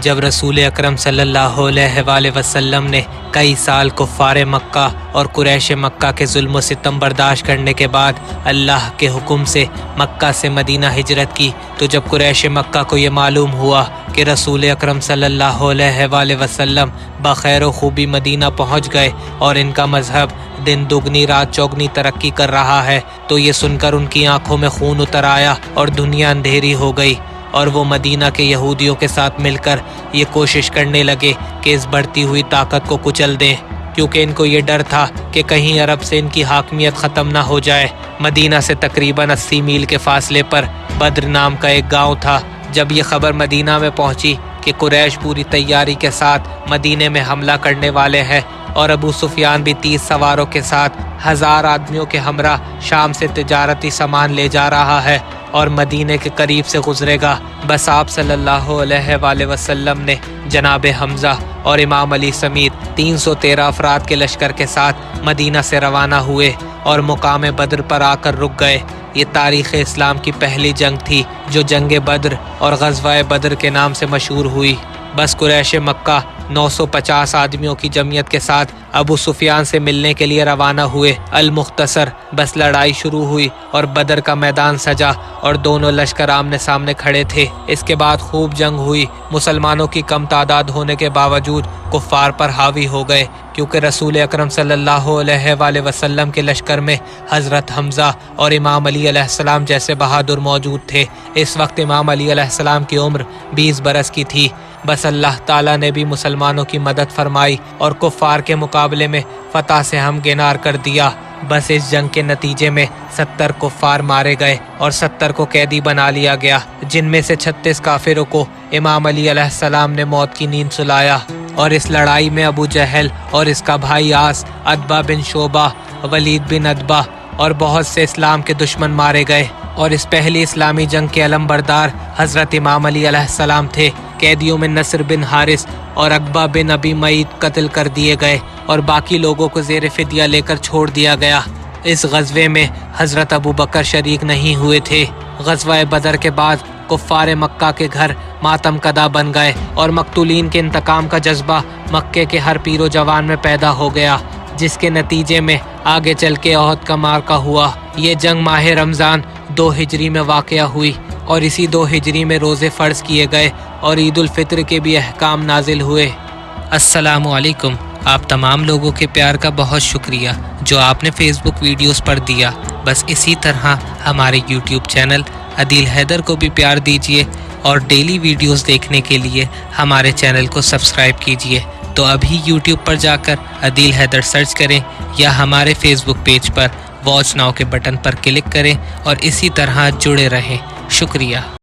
جب رسول اکرم صلی اللہ علیہ وآلہ وسلم نے کئی سال کفار مکہ اور قریش مکہ کے ظلم و ستم برداشت کرنے کے بعد اللہ کے حکم سے مکہ سے مدینہ ہجرت کی، تو جب قریش مکہ کو یہ معلوم ہوا کہ رسول اکرم صلی اللہ علیہ وآلہ وسلم بخیر و خوبی مدینہ پہنچ گئے اور ان کا مذہب دن دگنی رات چوگنی ترقی کر رہا ہے، تو یہ سن کر ان کی آنکھوں میں خون اتر آیا اور دنیا اندھیری ہو گئی، اور وہ مدینہ کے یہودیوں کے ساتھ مل کر یہ کوشش کرنے لگے کہ اس بڑھتی ہوئی طاقت کو کچل دیں، کیونکہ ان کو یہ ڈر تھا کہ کہیں عرب سے ان کی حاکمیت ختم نہ ہو جائے۔ مدینہ سے تقریباً 80 میل کے فاصلے پر بدر نام کا ایک گاؤں تھا۔ جب یہ خبر مدینہ میں پہنچی کہ قریش پوری تیاری کے ساتھ مدینے میں حملہ کرنے والے ہیں اور ابو سفیان بھی 30 سواروں کے ساتھ 1000 آدمیوں کے ہمراہ شام سے تجارتی سامان لے جا رہا ہے اور مدینے کے قریب سے گزرے گا، بس آپ صلی اللہ علیہ وآلہ وسلم نے جناب حمزہ اور امام علی سمیت 313 افراد کے لشکر کے ساتھ مدینہ سے روانہ ہوئے اور مقام بدر پر آ کر رک گئے۔ یہ تاریخ اسلام کی پہلی جنگ تھی جو جنگ بدر اور غزوہ بدر کے نام سے مشہور ہوئی۔ بس قریش مکہ 950 آدمیوں کی جمعیت کے ساتھ ابو سفیان سے ملنے کے لیے روانہ ہوئے۔ المختصر بس لڑائی شروع ہوئی اور بدر کا میدان سجا اور دونوں لشکر آمنے سامنے کھڑے تھے۔ اس کے بعد خوب جنگ ہوئی۔ مسلمانوں کی کم تعداد ہونے کے باوجود کفار پر حاوی ہو گئے، کیونکہ رسول اکرم صلی اللہ علیہ وآلہ وسلم کے لشکر میں حضرت حمزہ اور امام علی علیہ السلام جیسے بہادر موجود تھے۔ اس وقت امام علی علیہ السلام کی عمر 20 برس کی تھی۔ بس اللہ تعالیٰ نے بھی مسلمانوں کی مدد فرمائی اور کفار کے مقابلے میں فتح سے ہمکنار کر دیا۔ بس اس جنگ کے نتیجے میں 70 کفار مارے گئے اور 70 کو قیدی بنا لیا گیا، جن میں سے 36 کافروں کو امام علی علیہ السلام نے موت کی نیند سلایا۔ اور اس لڑائی میں ابو جہل اور اس کا بھائی عاص، عتبہ بن شعبہ، ولید بن عتبہ اور بہت سے اسلام کے دشمن مارے گئے، اور اس پہلی اسلامی جنگ کے علم بردار حضرت امام علی علیہ السلام تھے۔ قیدیوں میں نصر بن حارث اور عقبہ بن ابی معیط قتل کر دیے گئے اور باقی لوگوں کو زیر فدیہ لے کر چھوڑ دیا گیا۔ اس غزوے میں حضرت ابو بکر شریک نہیں ہوئے تھے۔ غزوہ بدر کے بعد کفار مکہ کے گھر ماتم کدا بن گئے اور مقتولین کے انتقام کا جذبہ مکے کے ہر پیر و جوان میں پیدا ہو گیا، جس کے نتیجے میں آگے چل کے احد کا معرکہ ہوا۔ یہ جنگ ماہ رمضان 2 ہجری میں واقع ہوئی اور اسی 2 ہجری میں روزے فرض کیے گئے اور عید الفطر کے بھی احکام نازل ہوئے۔ السلام علیکم۔ آپ تمام لوگوں کے پیار کا بہت شکریہ جو آپ نے فیس بک ویڈیوز پر دیا۔ بس اسی طرح ہمارے یوٹیوب چینل عدیل حیدر کو بھی پیار دیجیے اور ڈیلی ویڈیوز دیکھنے کے لیے ہمارے چینل کو سبسکرائب کیجیے۔ تو ابھی یوٹیوب پر جا کر عدیل حیدر سرچ کریں یا ہمارے فیس بک پیج پر واچ ناؤ کے بٹن پر کلک کریں اور اسی طرح جڑے رہیں۔ شکریہ۔